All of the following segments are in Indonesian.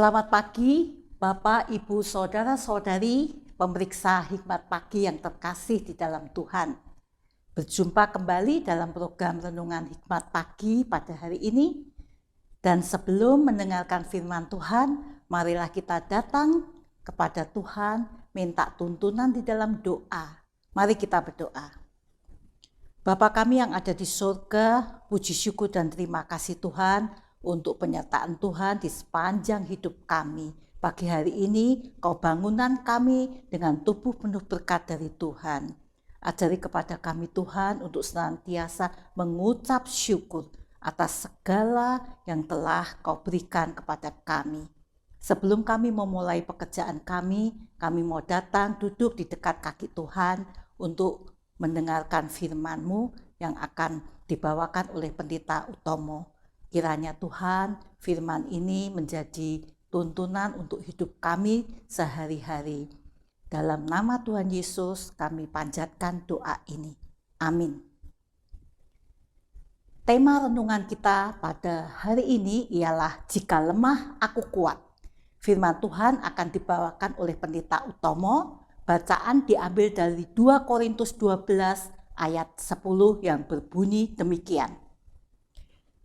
Selamat pagi, Bapak, Ibu, Saudara-saudari, pemeriksa hikmat pagi yang terkasih di dalam Tuhan. Berjumpa kembali dalam program Renungan Hikmat Pagi pada hari ini. Dan sebelum mendengarkan firman Tuhan, marilah kita datang kepada Tuhan, minta tuntunan di dalam doa. Mari kita berdoa. Bapa kami yang ada di surga, puji syukur dan terima kasih Tuhan untuk penyertaan Tuhan di sepanjang hidup kami. Pagi hari ini Kau bangunan kami dengan tubuh penuh berkat dari Tuhan. Ajari kepada kami Tuhan untuk senantiasa mengucap syukur atas segala yang telah Kau berikan kepada kami. Sebelum kami memulai pekerjaan kami mau datang duduk di dekat kaki Tuhan untuk mendengarkan firman-Mu yang akan dibawakan oleh Pendeta Utomo. Kiranya Tuhan, firman ini menjadi tuntunan untuk hidup kami sehari-hari. Dalam nama Tuhan Yesus kami panjatkan doa ini. Amin. Tema renungan kita pada hari ini ialah jika lemah aku kuat. Firman Tuhan akan dibawakan oleh Pendeta Utomo. Bacaan diambil dari 2 Korintus 12 ayat 10 yang berbunyi demikian.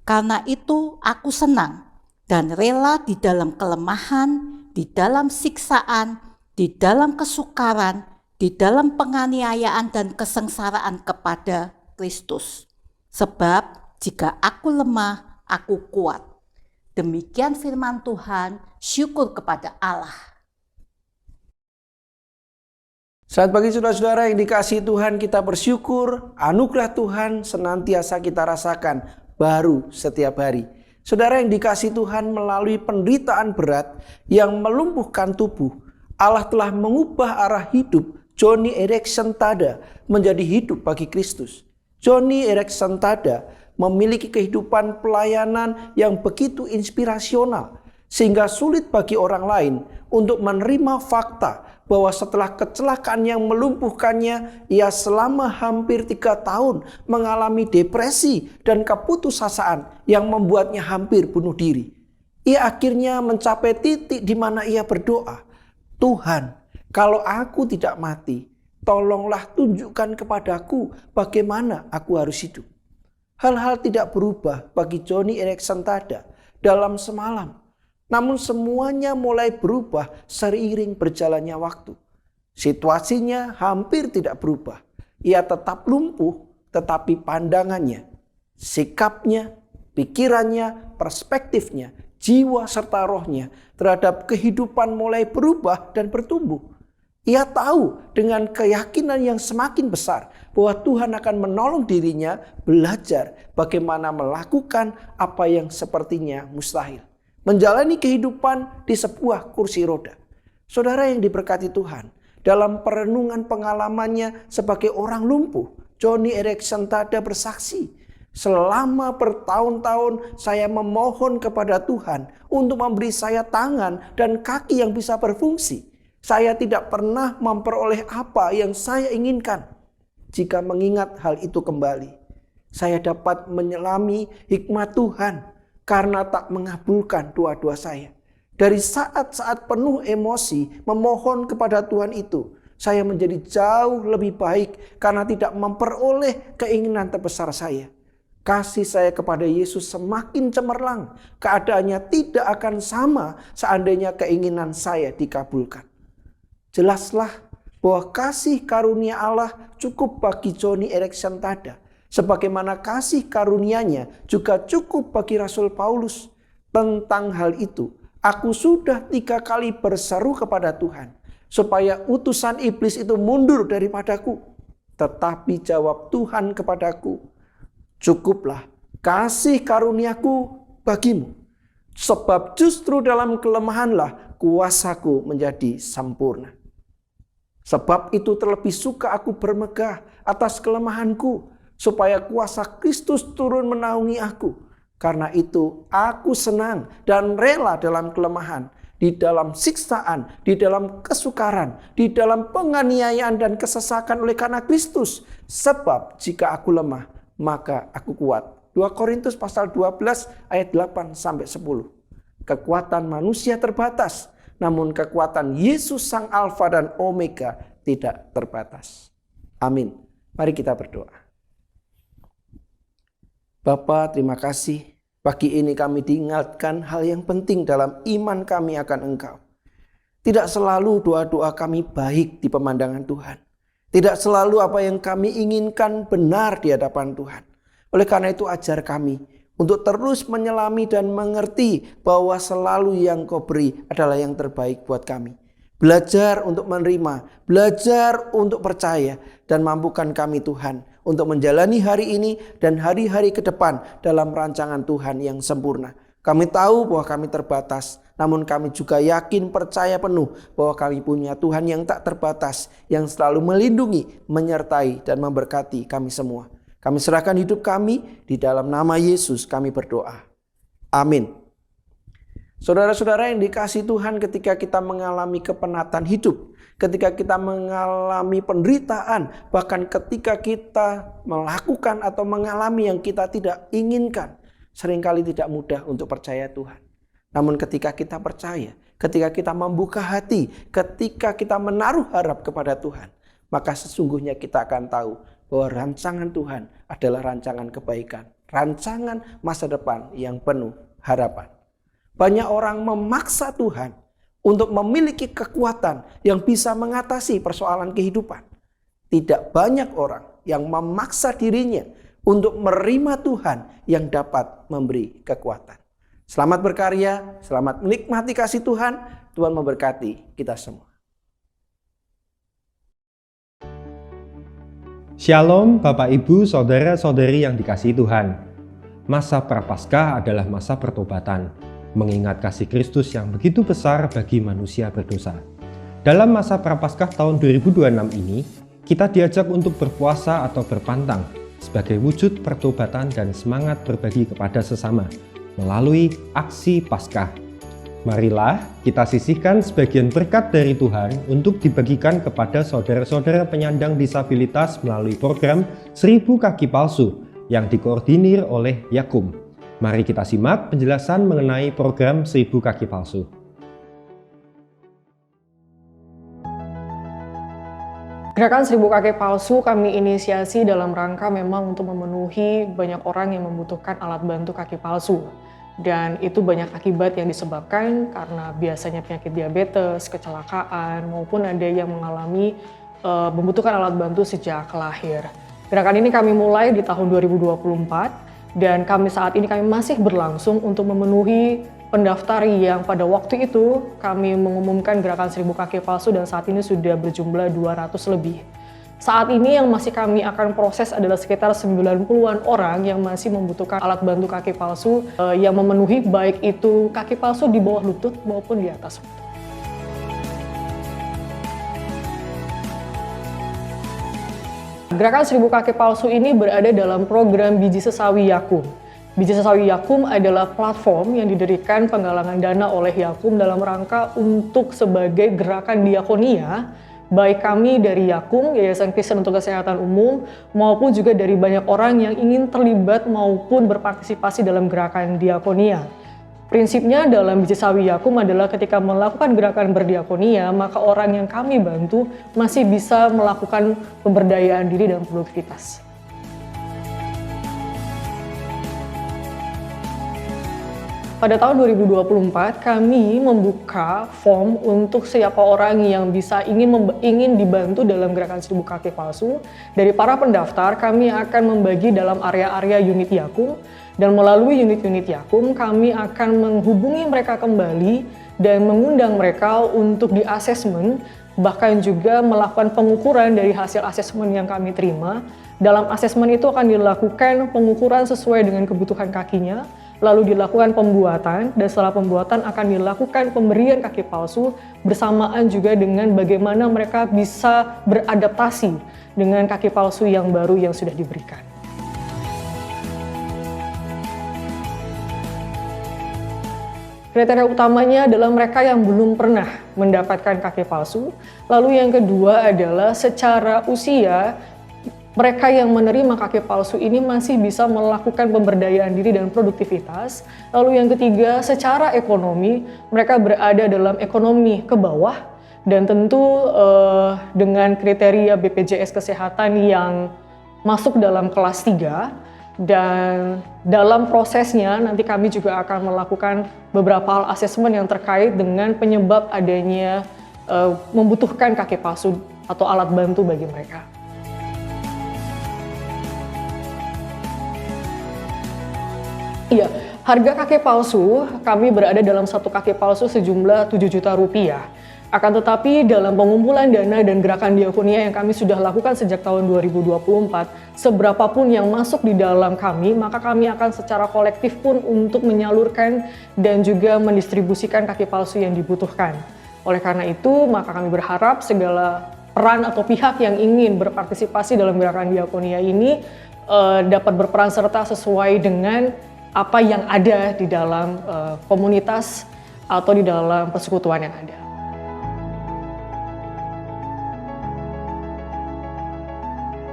Karena itu aku senang dan rela di dalam kelemahan, di dalam siksaan, di dalam kesukaran, di dalam penganiayaan dan kesengsaraan kepada Kristus. Sebab jika aku lemah, aku kuat. Demikian firman Tuhan, syukur kepada Allah. Selamat pagi saudara-saudara yang dikasihi Tuhan, kita bersyukur anugerah Tuhan senantiasa kita rasakan baru setiap hari. Saudara yang dikasihi Tuhan, melalui penderitaan berat yang melumpuhkan tubuh, Allah telah mengubah arah hidup Joni Erik Sentada menjadi hidup bagi Kristus. Joni Erik Sentada memiliki kehidupan pelayanan yang begitu inspirasional sehingga sulit bagi orang lain untuk menerima fakta bahwa setelah kecelakaan yang melumpuhkannya, ia selama hampir 3 tahun mengalami depresi dan keputusasaan yang membuatnya hampir bunuh diri. Ia akhirnya mencapai titik di mana ia berdoa, Tuhan, kalau aku tidak mati, tolonglah tunjukkan kepadaku bagaimana aku harus hidup. Hal-hal tidak berubah bagi Joni Erik Sentada dalam semalam. Namun semuanya mulai berubah seiring berjalannya waktu. Situasinya hampir tidak berubah. Ia tetap lumpuh, tetapi pandangannya, sikapnya, pikirannya, perspektifnya, jiwa serta rohnya terhadap kehidupan mulai berubah dan bertumbuh. Ia tahu dengan keyakinan yang semakin besar bahwa Tuhan akan menolong dirinya belajar bagaimana melakukan apa yang sepertinya mustahil. Menjalani kehidupan di sebuah kursi roda. Saudara yang diberkati Tuhan, dalam perenungan pengalamannya sebagai orang lumpuh, Joni Erik Sentada bersaksi, selama bertahun-tahun saya memohon kepada Tuhan untuk memberi saya tangan dan kaki yang bisa berfungsi. Saya tidak pernah memperoleh apa yang saya inginkan. Jika mengingat hal itu kembali, saya dapat menyelami hikmat Tuhan karena tak mengabulkan doa-doa saya. Dari saat-saat penuh emosi memohon kepada Tuhan itu, saya menjadi jauh lebih baik karena tidak memperoleh keinginan terbesar saya. Kasih saya kepada Yesus semakin cemerlang. Keadaannya tidak akan sama seandainya keinginan saya dikabulkan. Jelaslah bahwa kasih karunia Allah cukup bagi Joni Erik Sentada. Sebagaimana kasih karunia-Nya juga cukup bagi Rasul Paulus. Tentang hal itu, aku sudah 3 kali berseru kepada Tuhan supaya utusan iblis itu mundur daripadaku. Tetapi jawab Tuhan kepadaku, cukuplah kasih karuniaku bagimu. Sebab justru dalam kelemahanlah kuasaku menjadi sempurna. Sebab itu terlebih suka aku bermegah atas kelemahanku, supaya kuasa Kristus turun menaungi aku. Karena itu aku senang dan rela dalam kelemahan, di dalam siksaan, di dalam kesukaran, di dalam penganiayaan dan kesesakan oleh karena Kristus. Sebab jika aku lemah, maka aku kuat. 2 Korintus pasal 12 ayat 8-10. kekuatan manusia terbatas, namun kekuatan Yesus Sang Alfa dan Omega tidak terbatas. Amin. Mari kita berdoa. Bapa, terima kasih. Pagi ini kami diingatkan hal yang penting dalam iman kami akan Engkau. Tidak selalu doa-doa kami baik di pemandangan Tuhan. Tidak selalu apa yang kami inginkan benar di hadapan Tuhan. Oleh karena itu ajar kami untuk terus menyelami dan mengerti bahwa selalu yang Kau beri adalah yang terbaik buat kami. Belajar untuk menerima, belajar untuk percaya, dan mampukan kami Tuhan untuk menjalani hari ini dan hari-hari ke depan dalam rancangan Tuhan yang sempurna. Kami tahu bahwa kami terbatas, namun kami juga yakin percaya penuh bahwa kami punya Tuhan yang tak terbatas, yang selalu melindungi, menyertai, dan memberkati kami semua. Kami serahkan hidup kami, di dalam nama Yesus kami berdoa. Amin. Saudara-saudara yang dikasihi Tuhan, ketika kita mengalami kepenatan hidup, ketika kita mengalami penderitaan, bahkan ketika kita melakukan atau mengalami yang kita tidak inginkan, seringkali tidak mudah untuk percaya Tuhan. Namun ketika kita percaya, ketika kita membuka hati, ketika kita menaruh harap kepada Tuhan, maka sesungguhnya kita akan tahu bahwa rancangan Tuhan adalah rancangan kebaikan, rancangan masa depan yang penuh harapan. Banyak orang memaksa Tuhan untuk memiliki kekuatan yang bisa mengatasi persoalan kehidupan. Tidak banyak orang yang memaksa dirinya untuk menerima Tuhan yang dapat memberi kekuatan. Selamat berkarya, selamat menikmati kasih Tuhan. Tuhan memberkati kita semua. Shalom Bapak Ibu, Saudara-saudari yang dikasihi Tuhan. Masa Prapaskah adalah masa pertobatan, mengingat kasih Kristus yang begitu besar bagi manusia berdosa. Dalam masa Prapaskah tahun 2026 ini, kita diajak untuk berpuasa atau berpantang sebagai wujud pertobatan dan semangat berbagi kepada sesama melalui aksi Paskah. Marilah kita sisihkan sebagian berkat dari Tuhan untuk dibagikan kepada saudara-saudara penyandang disabilitas melalui program 1000 Kaki Palsu yang dikoordinir oleh Yakum. Mari kita simak penjelasan mengenai program 1000 Kaki Palsu. Gerakan 1000 Kaki Palsu kami inisiasi dalam rangka memang untuk memenuhi banyak orang yang membutuhkan alat bantu kaki palsu. Dan itu banyak akibat yang disebabkan karena biasanya penyakit diabetes, kecelakaan, maupun ada yang mengalami membutuhkan alat bantu sejak lahir. Gerakan ini kami mulai di tahun 2024 dan saat ini kami masih berlangsung untuk memenuhi pendaftar yang pada waktu itu kami mengumumkan gerakan 1000 Kaki Palsu dan saat ini sudah berjumlah 200 lebih. Saat ini yang masih kami akan proses adalah sekitar 90-an orang yang masih membutuhkan alat bantu kaki palsu yang memenuhi baik itu kaki palsu di bawah lutut maupun di atas lutut. Gerakan 1000 Kaki Palsu ini berada dalam program Biji Sesawi Yakum. Biji Sesawi Yakum adalah platform yang didirikan penggalangan dana oleh Yakum dalam rangka untuk sebagai gerakan diakonia, baik kami dari Yakum, Yayasan Kristen untuk Kesehatan Umum, maupun juga dari banyak orang yang ingin terlibat maupun berpartisipasi dalam gerakan diakonia. Prinsipnya dalam Biji Sesawi Yakum adalah ketika melakukan gerakan berdiakonia, maka orang yang kami bantu masih bisa melakukan pemberdayaan diri dan produktivitas. Pada tahun 2024, kami membuka form untuk siapa orang yang ingin dibantu dalam gerakan 1000 Kaki Palsu. Dari para pendaftar, kami akan membagi dalam area-area unit Yakum, dan melalui unit-unit Yakum, kami akan menghubungi mereka kembali dan mengundang mereka untuk di-assessment, bahkan juga melakukan pengukuran dari hasil assessment yang kami terima. Dalam assessment itu akan dilakukan pengukuran sesuai dengan kebutuhan kakinya, lalu dilakukan pembuatan, dan setelah pembuatan akan dilakukan pemberian kaki palsu bersamaan juga dengan bagaimana mereka bisa beradaptasi dengan kaki palsu yang baru yang sudah diberikan. Kriteria utamanya adalah mereka yang belum pernah mendapatkan kaki palsu, lalu yang kedua adalah secara usia mereka yang menerima kaki palsu ini masih bisa melakukan pemberdayaan diri dan produktivitas. Lalu yang ketiga, secara ekonomi mereka berada dalam ekonomi ke bawah dan tentu dengan kriteria BPJS Kesehatan yang masuk dalam kelas 3, dan dalam prosesnya nanti kami juga akan melakukan beberapa hal asesmen yang terkait dengan penyebab adanya membutuhkan kaki palsu atau alat bantu bagi mereka. Iya, harga kaki palsu kami berada dalam satu kaki palsu sejumlah 7 juta rupiah. Akan tetapi dalam pengumpulan dana dan gerakan diakonia yang kami sudah lakukan sejak tahun 2024, seberapapun yang masuk di dalam kami, maka kami akan secara kolektif pun untuk menyalurkan dan juga mendistribusikan kaki palsu yang dibutuhkan. Oleh karena itu, maka kami berharap segala peran atau pihak yang ingin berpartisipasi dalam gerakan diakonia ini dapat berperan serta sesuai dengan apa yang ada di dalam komunitas atau di dalam persekutuan yang ada.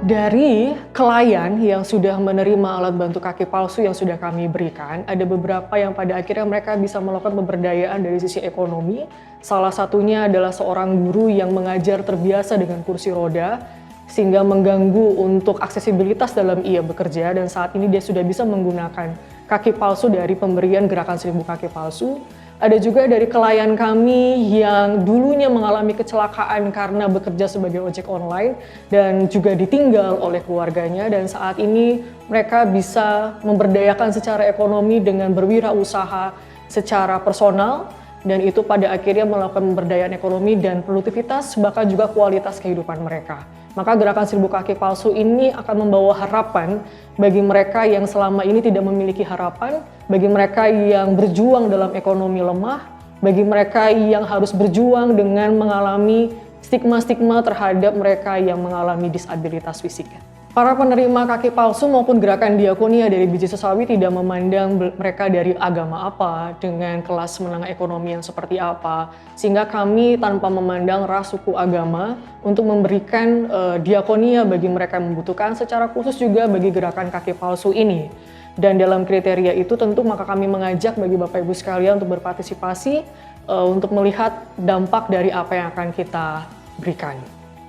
Dari klien yang sudah menerima alat bantu kaki palsu yang sudah kami berikan, ada beberapa yang pada akhirnya mereka bisa melakukan pemberdayaan dari sisi ekonomi. Salah satunya adalah seorang guru yang mengajar terbiasa dengan kursi roda, sehingga mengganggu untuk aksesibilitas dalam ia bekerja, dan saat ini dia sudah bisa menggunakan kaki palsu dari pemberian gerakan 1000 kaki palsu. Ada juga dari klien kami yang dulunya mengalami kecelakaan karena bekerja sebagai ojek online dan juga ditinggal oleh keluarganya, dan saat ini mereka bisa memberdayakan secara ekonomi dengan berwirausaha secara personal, dan itu pada akhirnya melakukan pemberdayaan ekonomi dan produktivitas bahkan juga kualitas kehidupan mereka. Maka gerakan 1000 kaki palsu ini akan membawa harapan bagi mereka yang selama ini tidak memiliki harapan, bagi mereka yang berjuang dalam ekonomi lemah, bagi mereka yang harus berjuang dengan mengalami stigma-stigma terhadap mereka yang mengalami disabilitas fisik. Para penerima kaki palsu maupun gerakan diakonia dari Biji Sesawi tidak memandang mereka dari agama apa, dengan kelas menengah ekonomi yang seperti apa, sehingga kami tanpa memandang ras, suku, agama untuk memberikan diakonia bagi mereka yang membutuhkan, secara khusus juga bagi gerakan kaki palsu ini. Dan dalam kriteria itu tentu maka kami mengajak bagi Bapak Ibu sekalian untuk berpartisipasi untuk melihat dampak dari apa yang akan kita berikan.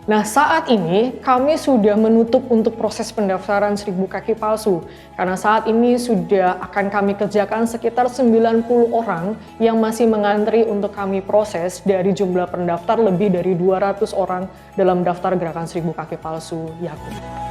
Nah, saat ini kami sudah menutup untuk proses pendaftaran 1000 kaki palsu, karena saat ini sudah akan kami kerjakan sekitar 90 orang yang masih mengantri untuk kami proses dari jumlah pendaftar lebih dari 200 orang dalam daftar gerakan 1000 kaki palsu Yakub.